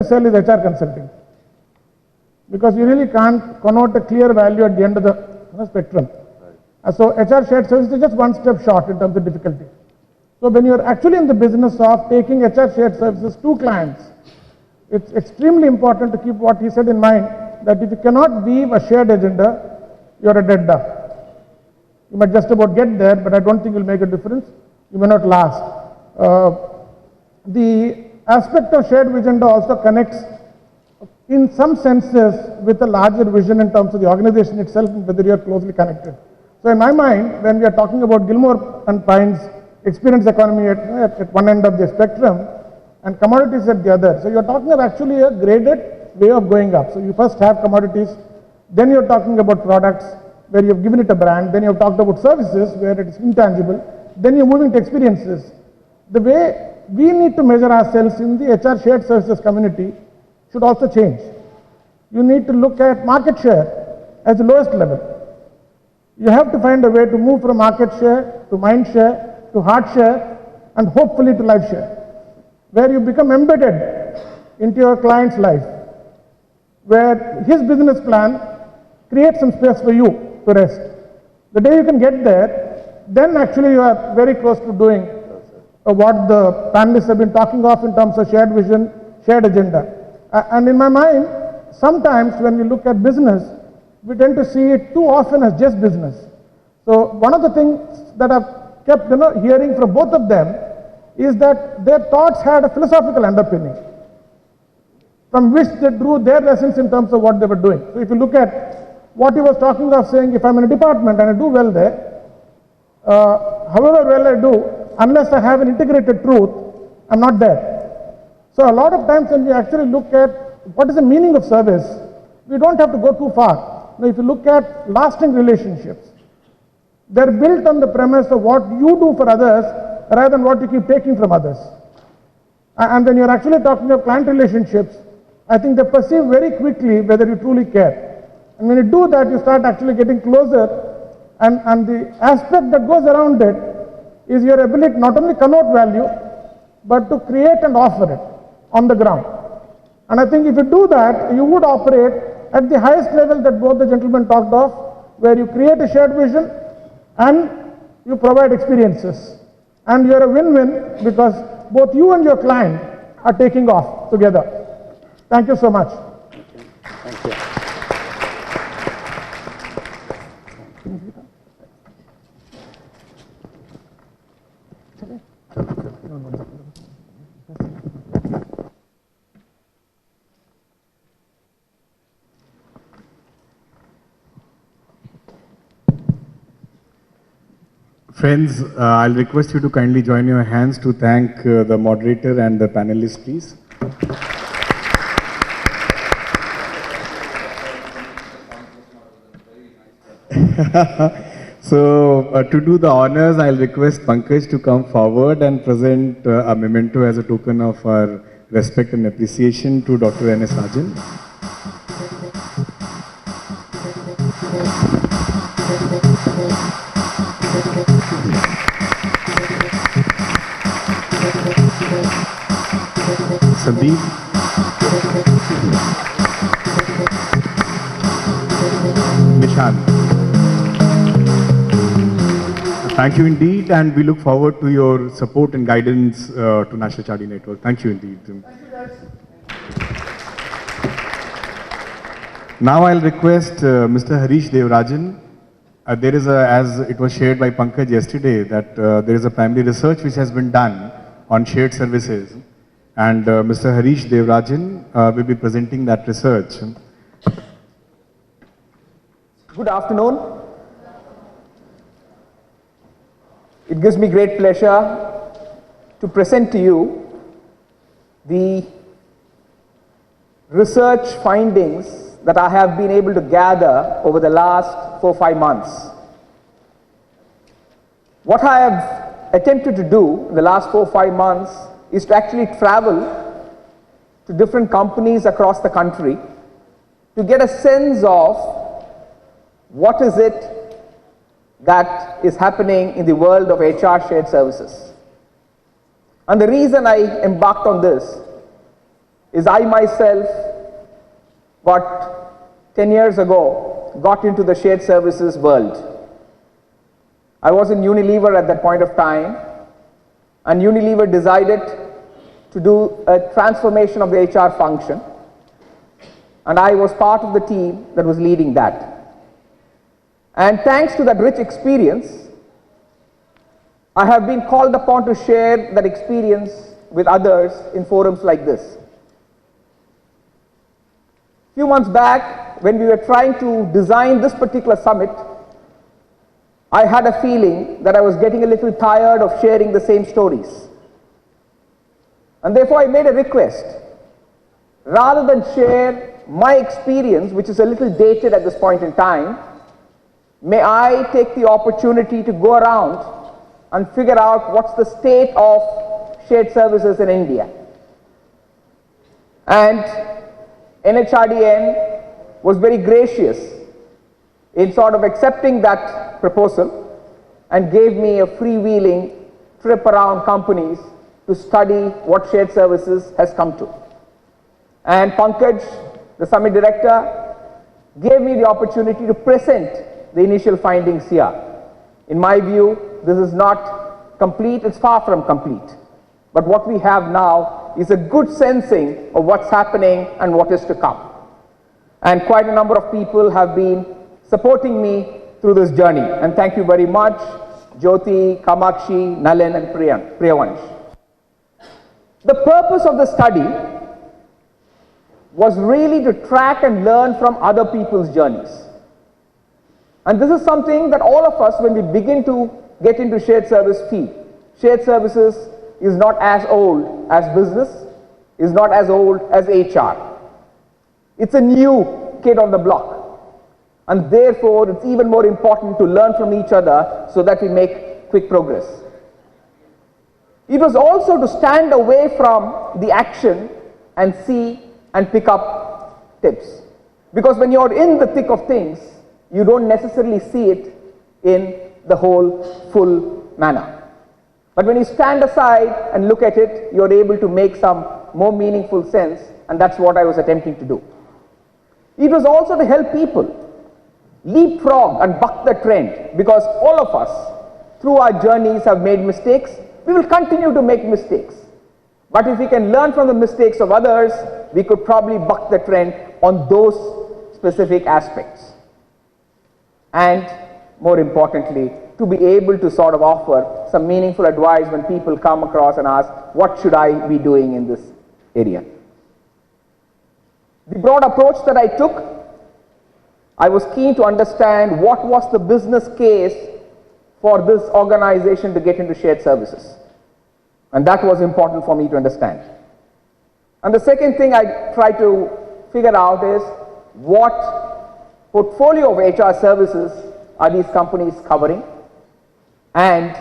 sell is HR consulting, because you really can't connote a clear value at the end of the spectrum. So HR shared services is just one step short in terms of difficulty. So when you're actually in the business of taking HR shared services to clients, it's extremely important to keep what he said in mind, that if you cannot weave a shared agenda, you're a dead duck. You might just about get there, but I don't think you'll make a difference. You may not last. The aspect of shared agenda also connects in some senses with a larger vision in terms of the organization itself and whether you are closely connected. So in my mind, when we are talking about Gilmore and Pine's experience economy at one end of the spectrum and commodities at the other, so you're talking of actually a graded way of going up. So you first have commodities, then you're talking about products where you've given it a brand, then you've talked about services where it is intangible, then you're moving to experiences. The way we need to measure ourselves in the HR shared services community should also change. You need to look at market share as the lowest level. You have to find a way to move from market share to mind share to heart share and hopefully to life share, where you become embedded into your client's life, where his business plan creates some space for you to rest. The day you can get there, then actually you are very close to doing what the panelists have been talking of in terms of shared vision, shared agenda. And in my mind, sometimes when we look at business, we tend to see it too often as just business. So one of the things that I've kept hearing from both of them is that their thoughts had a philosophical underpinning from which they drew their lessons in terms of what they were doing. So if you look at what he was talking of, saying if I'm in a department and I do well there, however well I do, unless I have an integrated truth, I'm not there. So a lot of times when we actually look at what is the meaning of service, we don't have to go too far. Now, if you look at lasting relationships, they're built on the premise of what you do for others rather than what you keep taking from others. And when you're actually talking of client relationships, I think they perceive very quickly whether you truly care. And when you do that, you start actually getting closer, and the aspect that goes around it is your ability not only connote value, but to create and offer it on the ground. And I think if you do that, you would operate at the highest level that both the gentlemen talked of, where you create a shared vision and you provide experiences. And you're a win-win because both you and your client are taking off together. Thank you so much. Thank you. Friends, I'll request you to kindly join your hands to thank the moderator and the panelists, please. So, to do the honors, I'll request Pankaj to come forward and present a memento as a token of our respect and appreciation to Dr. N.S. Rajan. Sandeep. Nishan. Thank you indeed, and we look forward to your support and guidance to National Charity Network. Thank you indeed. Thank you, guys. Now I'll request Mr. Harish Devarajan. There is a, as it was shared by Pankaj yesterday, that there is a primary research which has been done on shared services, and Mr. Harish Devarajan will be presenting that research. Good afternoon. It gives me great pleasure to present to you the research findings that I have been able to gather over the last 4 or 5 months. What I have attempted to do in the last 4 or 5 months is to actually travel to different companies across the country to get a sense of what is it that is happening in the world of HR shared services. And the reason I embarked on this is I myself got 10 years ago, got into the shared services world. I was in Unilever at that point of time, and Unilever decided to do a transformation of the HR function, and I was part of the team that was leading that. And thanks to that rich experience, I have been called upon to share that experience with others in forums like this. A few months back, when we were trying to design this particular summit, I had a feeling that I was getting a little tired of sharing the same stories. And therefore I made a request. Rather than share my experience, which is a little dated at this point in time, may I take the opportunity to go around and figure out what's the state of shared services in India. And NHRDN was very gracious in sort of accepting that proposal and gave me a freewheeling trip around companies to study what shared services has come to. And Pankaj, the summit director, gave me the opportunity to present the initial findings here. In my view, this is not complete, it's far from complete. But what we have now is a good sensing of what's happening and what is to come. And quite a number of people have been supporting me through this journey. And thank you very much, Jyoti, Kamakshi, Nalin, and Priyavansh. The purpose of the study was really to track and learn from other people's journeys. And this is something that all of us, when we begin to get into shared service, feel. Shared services is not as old as business, is not as old as HR. It's a new kid on the block. And therefore, it's even more important to learn from each other so that we make quick progress. It was also to stand away from the action and see and pick up tips. Because when you're in the thick of things, you don't necessarily see it in the whole full manner. But when you stand aside and look at it, you're able to make some more meaningful sense, and that's what I was attempting to do. It was also to help people leapfrog and buck the trend, because all of us, through our journeys, have made mistakes. We will continue to make mistakes. But if we can learn from the mistakes of others, we could probably buck the trend on those specific aspects. And more importantly, to be able to sort of offer some meaningful advice when people come across and ask, what should I be doing in this area? The broad approach that I took, I was keen to understand what was the business case for this organization to get into shared services. And that was important for me to understand. And the second thing I tried to figure out is what portfolio of HR services are these companies covering, and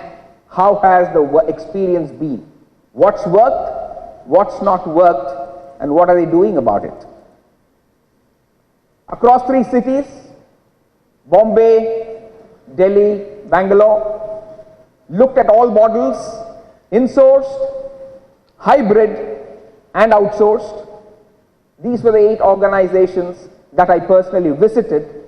how has the experience been? What's worked, what's not worked, and what are they doing about it? Across 3 cities, Bombay, Delhi, Bangalore, looked at all models, insourced, hybrid, and outsourced. These were the 8 organizations that I personally visited,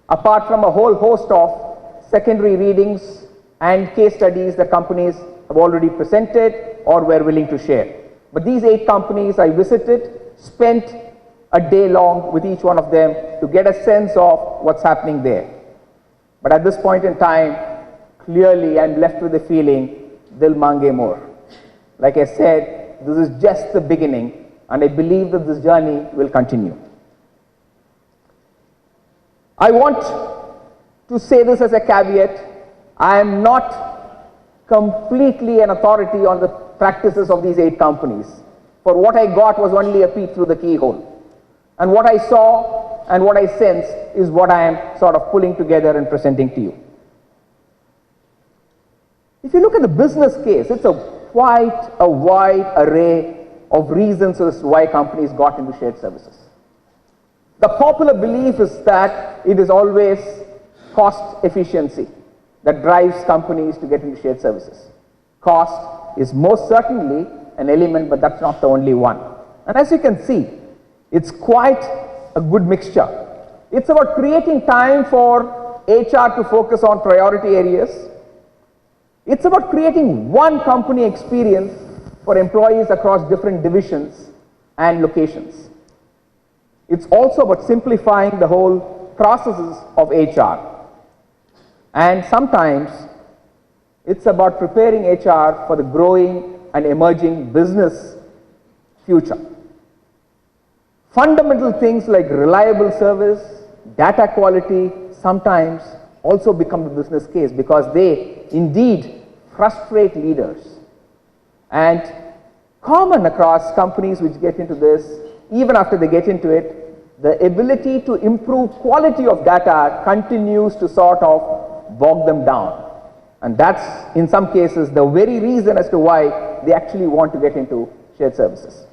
apart from a whole host of secondary readings and case studies that companies have already presented or were willing to share. But these 8 companies I visited, spent a day long with each one of them to get a sense of what's happening there. But at this point in time, clearly I'm left with the feeling, dil mange more. Like I said, this is just the beginning, and I believe that this journey will continue. I want to say this as a caveat. I am not completely an authority on the practices of these 8 companies. For what I got was only a peek through the keyhole. And what I saw and what I sensed is what I am sort of pulling together and presenting to you. If you look at the business case, it's quite a wide array of reasons as to why companies got into shared services. The popular belief is that it is always cost efficiency that drives companies to get into shared services. Cost is most certainly an element, but that's not the only one. And as you can see, it's quite a good mixture. It's about creating time for HR to focus on priority areas. It's about creating one company experience for employees across different divisions and locations. It's also about simplifying the whole processes of HR. And sometimes it's about preparing HR for the growing and emerging business future. Fundamental things like reliable service, data quality sometimes also become the business case because they indeed frustrate leaders. And common across companies which get into this, even after they get into it, the ability to improve quality of data continues to sort of bog them down. And that's, in some cases, the very reason as to why they actually want to get into shared services.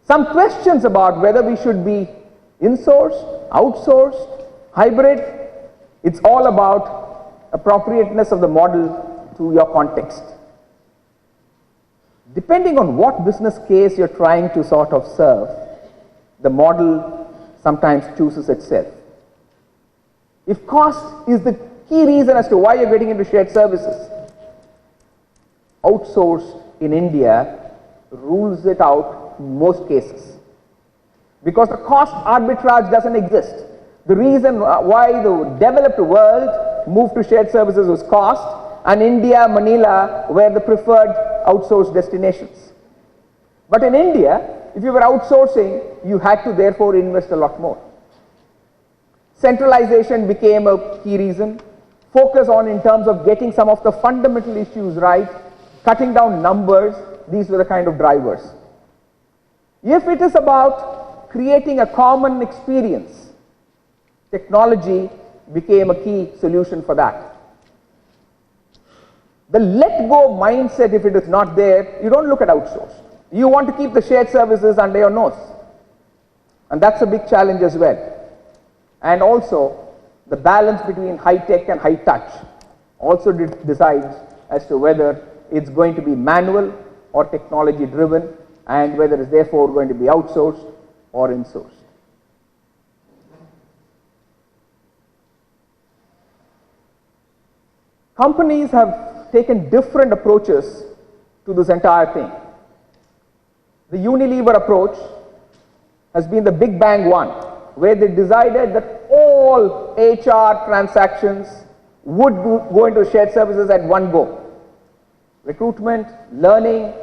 Some questions about whether we should be insourced, outsourced, hybrid, it's all about appropriateness of the model to your context. Depending on what business case you're trying to sort of serve, the model sometimes chooses itself. If cost is the key reason as to why you're getting into shared services, outsourced in India rules it out in most cases because the cost arbitrage doesn't exist. The reason why the developed world moved to shared services was cost, and India, Manila were the preferred outsourced destinations. But in India, if you were outsourcing, you had to therefore invest a lot more. Centralization became a key reason. Focus on in terms of getting some of the fundamental issues right, cutting down numbers, these were the kind of drivers. If it is about creating a common experience, technology became a key solution for that. The let go mindset, if it is not there, you don't look at outsourced. You want to keep the shared services under your nose. And that's a big challenge as well. And also, the balance between high tech and high touch also decides as to whether it's going to be manual or technology driven, and whether it's therefore going to be outsourced or insourced. Companies have taken different approaches to this entire thing. The Unilever approach has been the Big Bang one, where they decided that all HR transactions would go into shared services at one go. Recruitment, learning,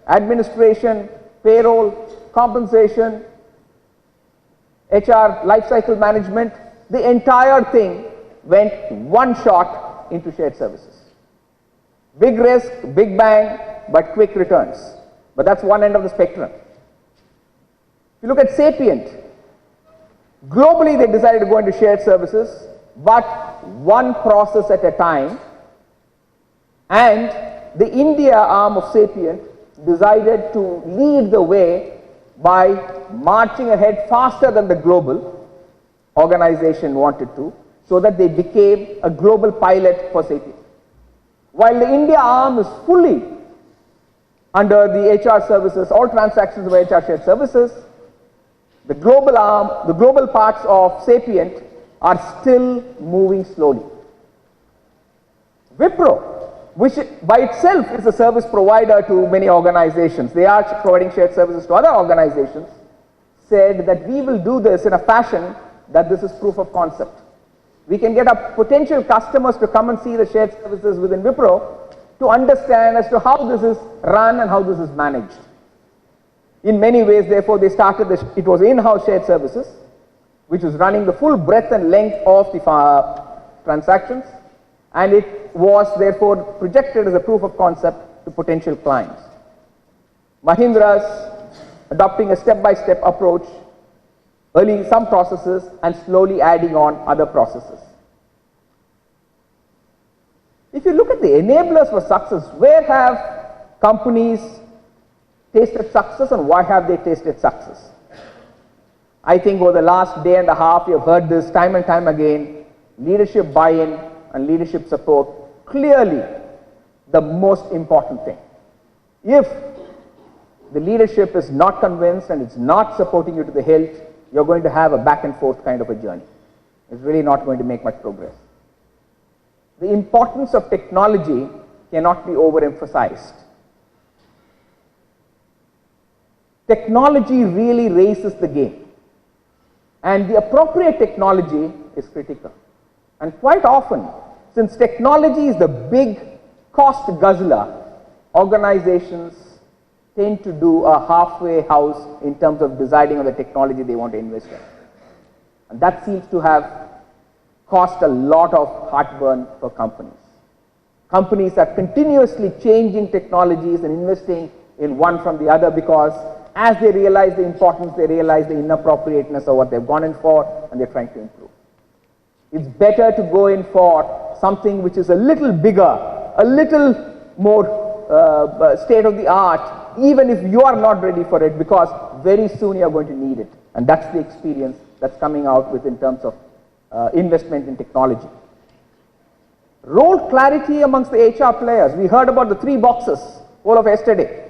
administration, payroll, compensation, HR lifecycle management, the entire thing went one shot into shared services. Big risk, big bang, but quick returns. But that's one end of the spectrum. If you look at Sapient, globally they decided to go into shared services, but one process at a time, and the India arm of Sapient decided to lead the way by marching ahead faster than the global organization wanted to, so that they became a global pilot for Sapient. While the India arm is fully under the HR services, all transactions of HR shared services, the global arm, the global parts of Sapient are still moving slowly. Wipro, which by itself is a service provider to many organizations, they are providing shared services to other organizations, said that we will do this in a fashion that this is proof of concept. We can get our potential customers to come and see the shared services within Wipro to understand as to how this is run and how this is managed. In many ways, therefore, they started this, it was in-house shared services, which was running the full breadth and length of the transactions, and it was therefore projected as a proof of concept to potential clients. Mahindra's adopting a step-by-step approach, early some processes and slowly adding on other processes. If you look at the enablers for success, where have companies tasted success and why have they tasted success? I think over the last day and a half, you've heard this time and time again, leadership buy-in and leadership support, clearly the most important thing. If the leadership is not convinced and it's not supporting you to the hilt, you're going to have a back and forth kind of a journey. It's really not going to make much progress. The importance of technology cannot be overemphasized. Technology really raises the game. And the appropriate technology is critical. And quite often, since technology is the big cost guzzler, organizations tend to do a halfway house in terms of deciding on the technology they want to invest in. And that seems to have cost a lot of heartburn for companies. Companies are continuously changing technologies and investing in one from the other because as they realize the importance, they realize the inappropriateness of what they've gone in for and they're trying to improve. It's better to go in for something which is a little bigger, a little more state of the art, even if you are not ready for it, because very soon you are going to need it. And that's the experience that's coming out with in terms of investment in technology. Role clarity amongst the HR players. We heard about the 3 boxes all of yesterday.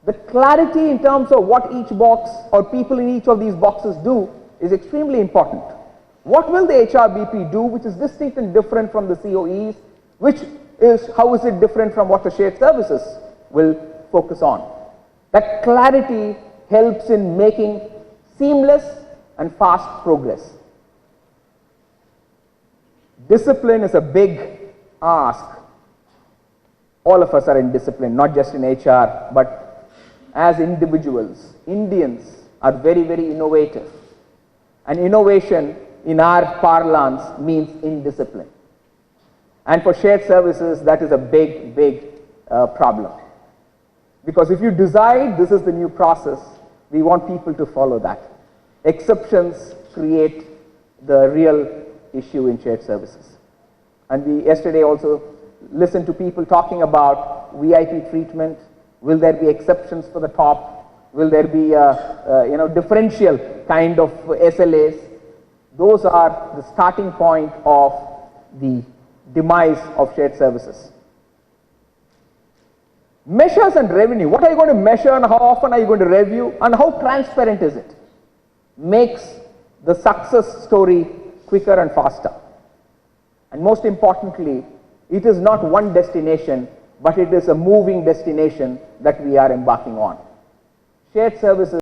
The clarity in terms of what each box or people in each of these boxes do is extremely important. What will the HRBP do which is distinct and different from the COEs, how is it different from what the shared services will focus on? That clarity helps in making seamless and fast progress. Discipline is a big ask. All of us are in discipline, not just in HR, but as individuals. Indians are very, very innovative. And innovation in our parlance means indiscipline. And for shared services, that is a big, big problem. Because if you decide this is the new process, we want people to follow that. Exceptions create the real issue in shared services. And we yesterday also listened to people talking about VIP treatment. Will there be exceptions for the top? Will there be a differential kind of SLAs? Those are the starting point of the demise of shared services. Measures and revenue. What are you going to measure and how often are you going to review and how transparent is it? Makes the success story quicker and faster. And most importantly, it is not one destination, but it is a moving destination that we are embarking on. Shared services